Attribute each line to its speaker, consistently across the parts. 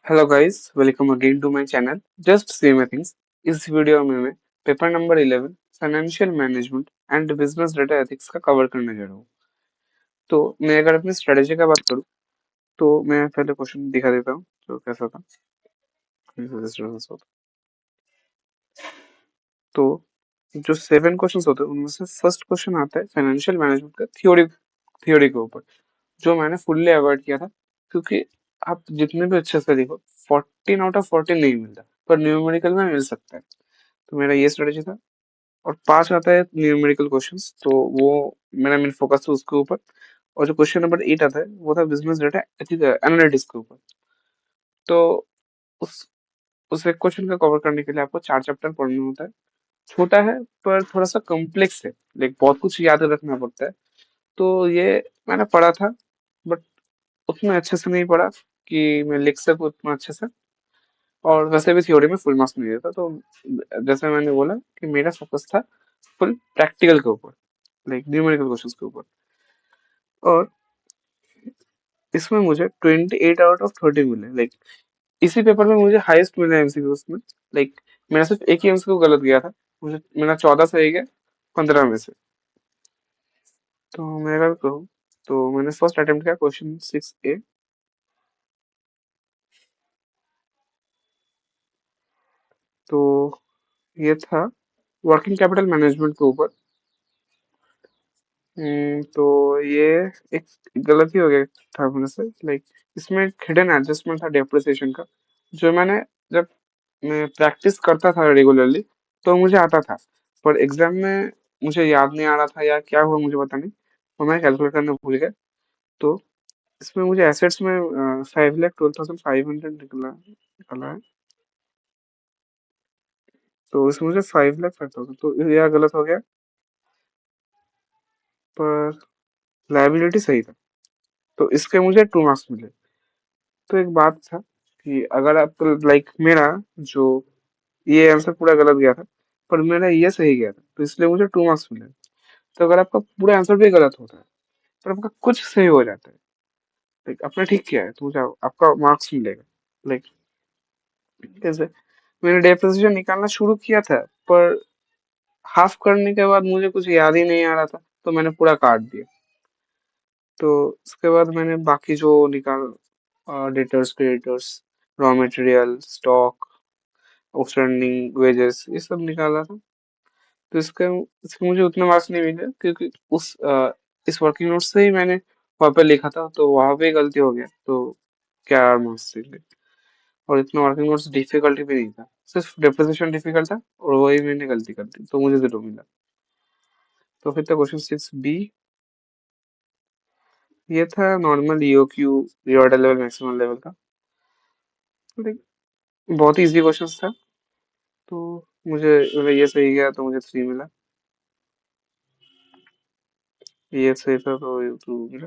Speaker 1: Hello guys, welcome again to my channel just same things. इस video में मैं paper number 11 financial management and business data ethics का cover करने जा रहा हूँ। तो मैं अगर अपनी स्ट्रेटेजी का बात करूँ तो मैं पहले क्वेश्चन दिखा देता हूँ जो कैसा था। तो जो 7 क्वेश्चंस होते हैं उनमें से फर्स्ट क्वेश्चन आता है फाइनेंशियल मैनेजमेंट का थ्योरी थ्योरी के ऊपर, जो मैंने फुल्ली अवॉइड किया था क्योंकि आप जितने भी अच्छे से लिखो 14 आउट ऑफ 14 नहीं मिलता, पर न्यूमेरिकल में मिल सकता है। तो मेरा ये स्ट्रेटेजी था। और 5 आता है न्यूमेरिकल क्वेश्चंस, तो वो मेरा मेन फोकस था उसके ऊपर। और जो क्वेश्चन नंबर 8 आता है वो था बिजनेस डेटा एनालिटिक्स के ऊपर। तो उस उस एक क्वेश्चन का कवर करने के लिए आपको 4 चैप्टर पढ़ना होता है। छोटा है पर थोड़ा सा कॉम्प्लेक्स है, लाइक बहुत कुछ याद रखना पड़ता है। तो ये मैंने पढ़ा था, बट उतना अच्छे से नहीं पढ़ा कि मैं लिख सकूँ उतना अच्छे से। और वैसे भी थ्योरी में फुल मार्क्स नहीं देता, तो जैसे मैंने बोला कि मेरा फोकस था फुल प्रैक्टिकल के ऊपर, लाइक न्यूमेरिकल क्वेश्चंस के ऊपर। और इसमें मुझे 28 आउट ऑफ 30 मिले, लाइक इसी पेपर में मुझे हाईएस्ट मिला एमसीक्यूज में। लाइक मेरा सिर्फ एक ही एमसीक्यू गलत गया था, मुझे मेरा 14 सही गया 15 में से। तो मैं अगर कहूँ तो मैंने फर्स्ट अटेम्प्ट किया क्वेश्चन 6A। तो ये था वर्किंग कैपिटल मैनेजमेंट के ऊपर। तो ये एक गलती हो गया था मेरे से, लाइक इसमें एक हिडन एडजस्टमेंट था डेप्रिसिएशन का, जो मैंने जब मैं प्रैक्टिस करता था रेगुलरली तो मुझे आता था, पर एग्जाम में मुझे याद नहीं आ रहा था या क्या हुआ मुझे पता नहीं, और मैं कैलकुलेट करना भूल गया। तो इसमें मुझे एसेट्स में 5,12,500 निकला निकला है। तो इसमें मुझे 5,05,000, तो यह गलत हो गया। पर लाइबिलिटी सही था, तो इसके मुझे 2 मार्क्स मिले। तो एक बात था कि अगर आप लाइक मेरा जो ये आंसर पूरा गलत गया था, पर मेरा ये सही गया था, तो इसलिए मुझे 2 मार्क्स मिले। तो अगर आपका पूरा आंसर भी गलत होता है पर आपका कुछ सही हो जाता है, लाइक आपने ठीक किया है, तो मुझे आपका मार्क्स मिलेगा। लाइक कैसे मैंने डेप्रिसिएशन निकालना शुरू किया था, पर हाफ करने के बाद मुझे कुछ याद ही नहीं आ रहा था, तो मैंने पूरा काट दिया। तो उसके बाद मैंने बाकी जो निकाल debtors creditors raw material stock outstanding wages ये सब निकाला था। तो इसके मुझे उतने मार्क्स नहीं मिले क्योंकि इस वर्किंग नोट से ही मैंने वहाँ पे लिखा था, तो वहाँ पे गलती हो गया, तो क्या मार्क्स मिले। और इतना वर्किंग नोट्स डिफिकल्टी भी नहीं था, सिर्फ डेप्रिसिएशन डिफिकल्ट था और वही मैंने गलती कर दी, तो मुझे 0 मिला। तो फिर था क्वेश्चन 6B। ये था normal EOQ reward level maximum level का। लाइक बहुत ही इजी क्वेश्चन था, तो मुझे मतलब ये सही गया तो मुझे 3 मिला, ये सही था तो ये 2 मिला,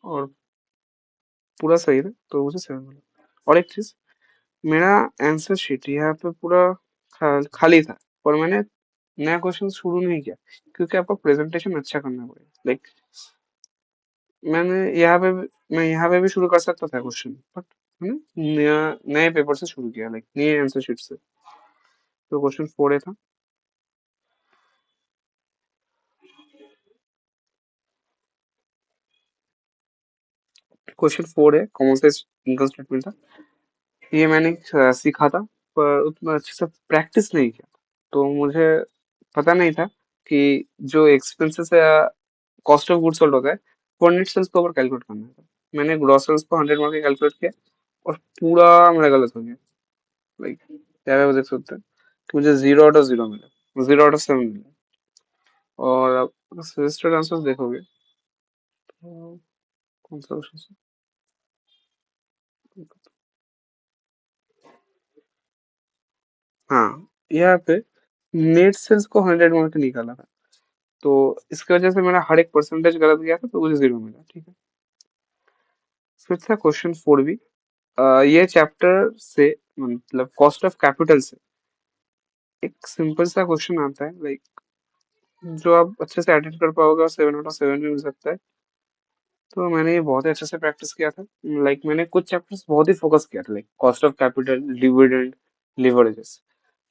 Speaker 1: और पूरा सही था तो मुझे 7 मिला। और एक चीज, मेरा आंसर शीट यहाँ पे पूरा खाली था, पर मैंने नया क्वेश्चन शुरू नहीं किया क्योंकि आपको प्रेजेंटेशन अच्छा करना पड़ेगा। लाइक मैंने मैं यहाँ पे भी शुरू कर सकता था क्वेश्चन, बट मैंने नया नए पेपर से शुरू किया, लाइक नए आंसर शीट से। तो क्वेश्चन 4A था। Question 4A common sense income statement था। ये मैंने सीखा था, पर उतना अच्छे से प्रैक्टिस नहीं किया, तो मुझे पता नहीं था कि जो एक्सपेंसेस या कॉस्ट ऑफ गुड्स सोल्ड होता है वो नेट सेल्स के ऊपर कैलकुलेट करना था। मैंने ग्रॉस सेल्स को 100 मार्क के कैलकुलेट किया और पूरा मेरा गलत हो गया। लाइक क्या है वो देख सकते हैं कि मुझे 0 आउट ऑफ 0 मिला, 0 आउट ऑफ 7 मिला। और अब सजेस्टेड आंसर देखोगे तो कौन सा क्वेश्चन। हाँ, यहाँ पे नेट सेल्स को 100 मार्क निकाला था, तो इसकी वजह से मेरा हर एक परसेंटेज गलत गया था, तो मुझे 0 मिला। ठीक है, फिर था क्वेश्चन 4B। ये चैप्टर से मतलब कॉस्ट ऑफ कैपिटल से एक सिंपल सा क्वेश्चन आता है, लाइक जो आप अच्छे से अटेंड कर पाओगे और 7 आउट ऑफ 7 भी मिल सकता है। तो मैंने ये बहुत ही अच्छे से प्रैक्टिस किया था। लाइक मैंने कुछ चैप्टर्स बहुत ही फोकस किया था, like cost of capital, dividend, leverages.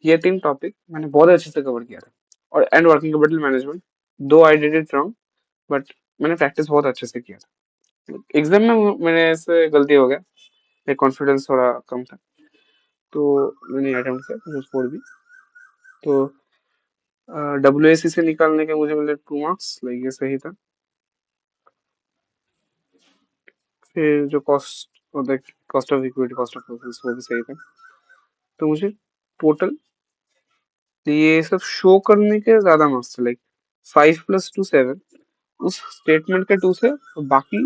Speaker 1: ये 3 टॉपिक मैंने बहुत अच्छे से कवर किया था। और एंड वर्किंग कैपिटल मैनेजमेंट, दो I did it wrong, but मैंने प्रैक्टिस बहुत अच्छे से किया था। एग्जाम में मेरे ऐसे गलती हो गया, मेरा कॉन्फिडेंस थोड़ा कम था, तो मैंने अटेम्प्ट किया फोर भी। तो WAC से निकालने के मुझे मिले 2 मार्क्स, लाइक ये सही था। फिर जो कॉस्ट होता है, cost of equity, cost of process, वो भी सही था। तो मुझे टोटल ये सब शो करने के ज्यादा मार्क्स थे, लाइक 5 + 2 7, उस स्टेटमेंट के 2 से, और बाकी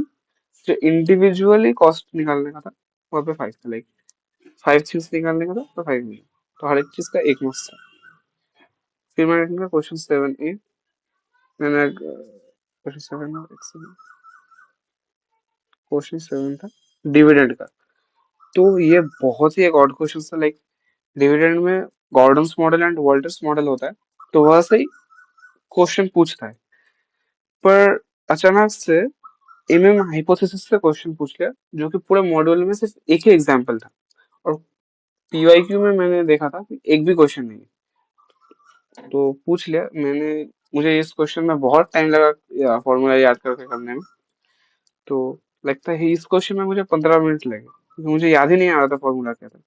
Speaker 1: जो इंडिविजुअली कॉस्ट निकालने का था वहाँ पे 5 था, लाइक 5 चीज निकालने का था तो 5 मिला। तो हर एक चीज का 1 मार्क्स था। फिर मैंने निकाला क्वेश्चन 7A। मैंने क्वेश्चन 7 था डिविडेंड का। तो ये बहुत ही एक ऑड क्वेश्चन था, लाइक डिविडेंड में Gordon's model and Walter's model होता है, तो वह से ही क्वेश्चन पूछता है। पर अचानक से हाइपोथेसिस से क्वेश्चन पूछ लिया, जो कि पूरे मॉड्यूल में सिर्फ एक ही एग्जाम्पल था। और PYQ में मैंने देखा था कि एक भी क्वेश्चन नहीं है। तो पूछ लिया मैंने। मुझे इस क्वेश्चन में बहुत टाइम लगा फॉर्मूला याद करके करने में। तो लगता है इस क्वेश्चन में मुझे 15 मिनट लगे, क्योंकि मुझे याद ही नहीं आ रहा था फॉर्मूला क्या था।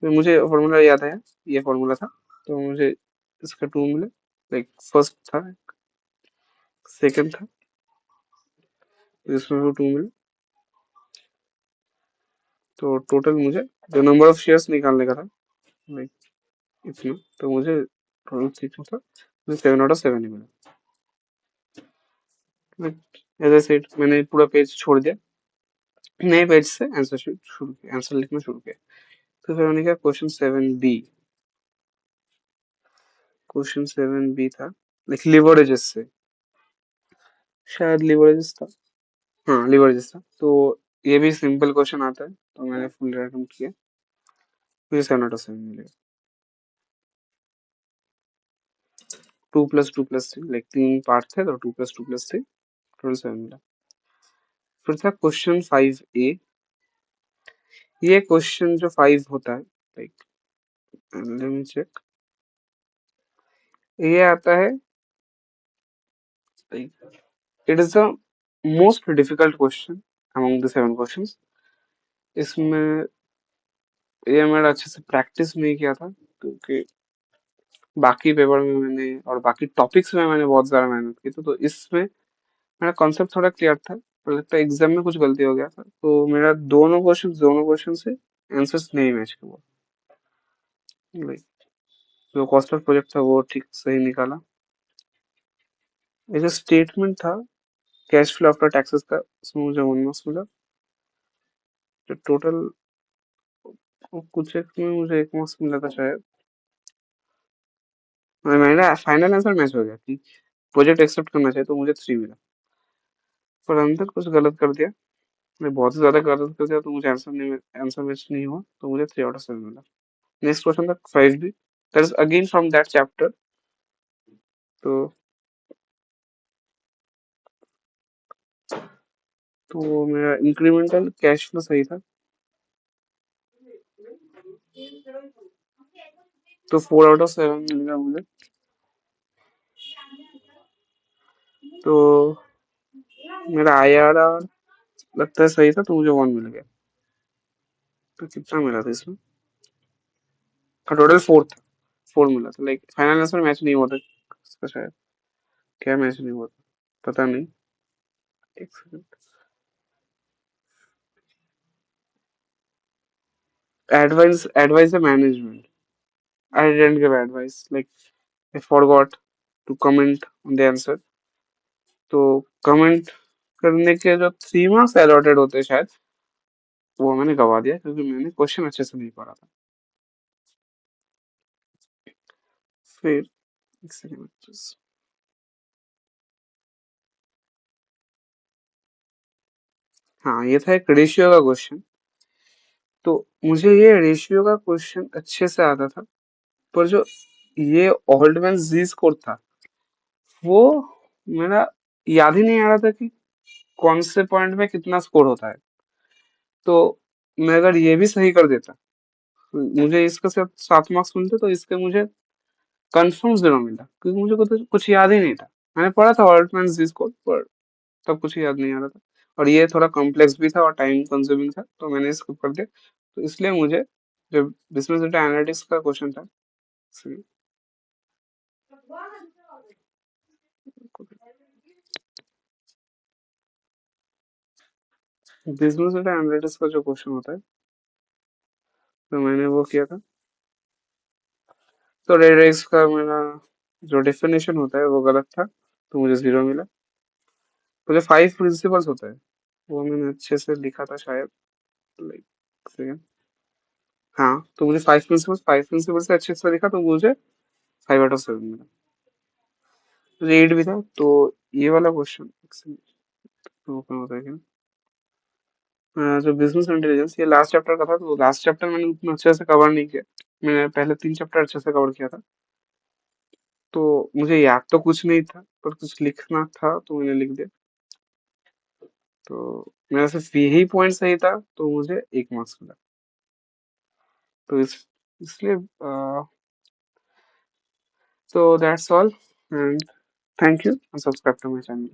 Speaker 1: फिर मुझे फॉर्मूला याद आया, ये फॉर्मूला था। तो मुझे इसका 2 मिले, लाइक फर्स्ट था, सेकंड था, इसमें भी 2 मिले। तो टोटल मुझे जो नंबर ऑफ शेयर्स निकालने का था, लाइक इतना, तो मुझे टोटल सीखना था, मुझे 7/7 ही मिला। एज आई सेड, मैंने पूरा पेज छोड़ दिया, नए पेज से आंसर शीट शुरू किया, आंसर लिखना शुरू किया। तो फिर मैंने कहा क्वेश्चन 7B। क्वेश्चन 7B था लाइक लिवरेजेस से, शायद लिवरेजेस था। हाँ, लिवरेजेस था। तो ये भी सिंपल क्वेश्चन आता है, तो मैंने फुल अटेम्प्ट किया, मुझे 7/7 मिलेगा। 2 + 2 + 3, लाइक 3 पार्ट थे, तो 2 + 2 + 3, टोटल 7 मिला। फिर था क्वेश्चन 5A। ये क्वेश्चन जो 5 होता है, लाइक लेट मी चेक, ये आता है, like it is the most difficult question among the 7 questions. इसमें ये मेरा अच्छे से प्रैक्टिस नहीं किया था, क्योंकि बाकी पेपर में मैंने और बाकी टॉपिक्स में मैंने बहुत ज्यादा मेहनत की थी। तो इसमें मेरा कॉन्सेप्ट थोड़ा क्लियर था, पर लगता है एग्जाम में कुछ गलती हो गया था, तो मेरा दोनों क्वेश्चन से आंसर्स नहीं मैच हुआ। लाइक जो कॉस्ट ऑफ प्रोजेक्ट था वो ठीक सही निकाला। ये जो स्टेटमेंट था कैश फ्लो आफ्टर टैक्सेस का, उसमें मुझे 1 मार्क्स मिला। तो टोटल कुछ एक में मुझे 1 मार्क्स मिला था शायद। मेरा फाइनल आंसर मैच हो गया कि प्रोजेक्ट एक्सेप्ट करना चाहिए, तो मुझे 3 मिला। पर अंदर कुछ गलत कर दिया, मैं बहुत ही ज्यादा गलत कर दिया, तो मुझे आंसर मैच नहीं हुआ, तो मुझे 3/7 मिला। नेक्स्ट क्वेश्चन था 5B, that is again from that chapter. तो मेरा इंक्रीमेंटल कैश फ्लो सही था, तो 4/7 मिलेगा मुझे। तो मेरा IRR लगता है सही था, तो मुझे 1 मिल गया। तो कितना मिला था इसमें, टोटल 4 था, 4 मिला था। लाइक फाइनल आंसर मैच नहीं हुआ था इसका शायद, क्या मैच नहीं हुआ था पता नहीं। एक second, advise the management. I didn't give advice. Like I forgot to comment on the answer. तो कमेंट करने के जो 3 मार्क्स अलॉटेड होते हैं शायद, वो मैंने गवा दिया, क्योंकि मैंने क्वेश्चन अच्छे से नहीं पढ़ा था। फिर एक सेकंड, हाँ, ये था एक रेशियो का क्वेश्चन। तो मुझे ये रेशियो का क्वेश्चन अच्छे से आता था, पर जो ये ऑल्डमैन जी स्कोर था, वो मेरा याद ही नहीं आ रहा था कि कौन से पॉइंट में कितना स्कोर होता है। तो मैं अगर ये भी सही कर देता, मुझे इसका सिर्फ 7 मार्क्स मिलते, तो इसके मुझे कंफर्म 0 मिला, क्योंकि मुझे कुछ याद ही नहीं था। मैंने पढ़ा था ऑल्टमैन जिसको, पर तब कुछ याद नहीं आ रहा था, और ये थोड़ा कॉम्प्लेक्स भी था और टाइम कंज्यूमिंग था, तो मैंने स्किप कर दिया। तो इसलिए मुझे जब बिजनेस डेटा एनालिटिक्स का क्वेश्चन था, बिजनेस डेटा एनालिटिक्स का जो क्वेश्चन होता है, तो मैंने वो किया था। तो रेडिक्स का मेरा जो डेफिनेशन होता है वो गलत था, तो मुझे 0 मिला। तो जो 5 प्रिंसिपल्स होता है वो मैंने अच्छे से लिखा था शायद, लाइक सेकंड। हाँ, तो मुझे 5 प्रिंसिपल्स से अच्छे से लिखा, तो मुझे 5/7 मिला। रीड भी था, तो ये वाला क्वेश्चन ओपन होता है क्या? जो बिजनेस इंटेलिजेंस, ये लास्ट चैप्टर का था, तो लास्ट चैप्टर मैंने उतना अच्छे से कवर नहीं किया। मैंने पहले 3 चैप्टर अच्छे से कवर किया था, तो मुझे याद तो कुछ नहीं था, पर कुछ लिखना था तो मैंने लिख दिया। तो मेरा सिर्फ यही पॉइंट सही था, तो मुझे 1 मार्क्स मिला। तो इसलिए so that's all, and thank you, and subscribe to my channel.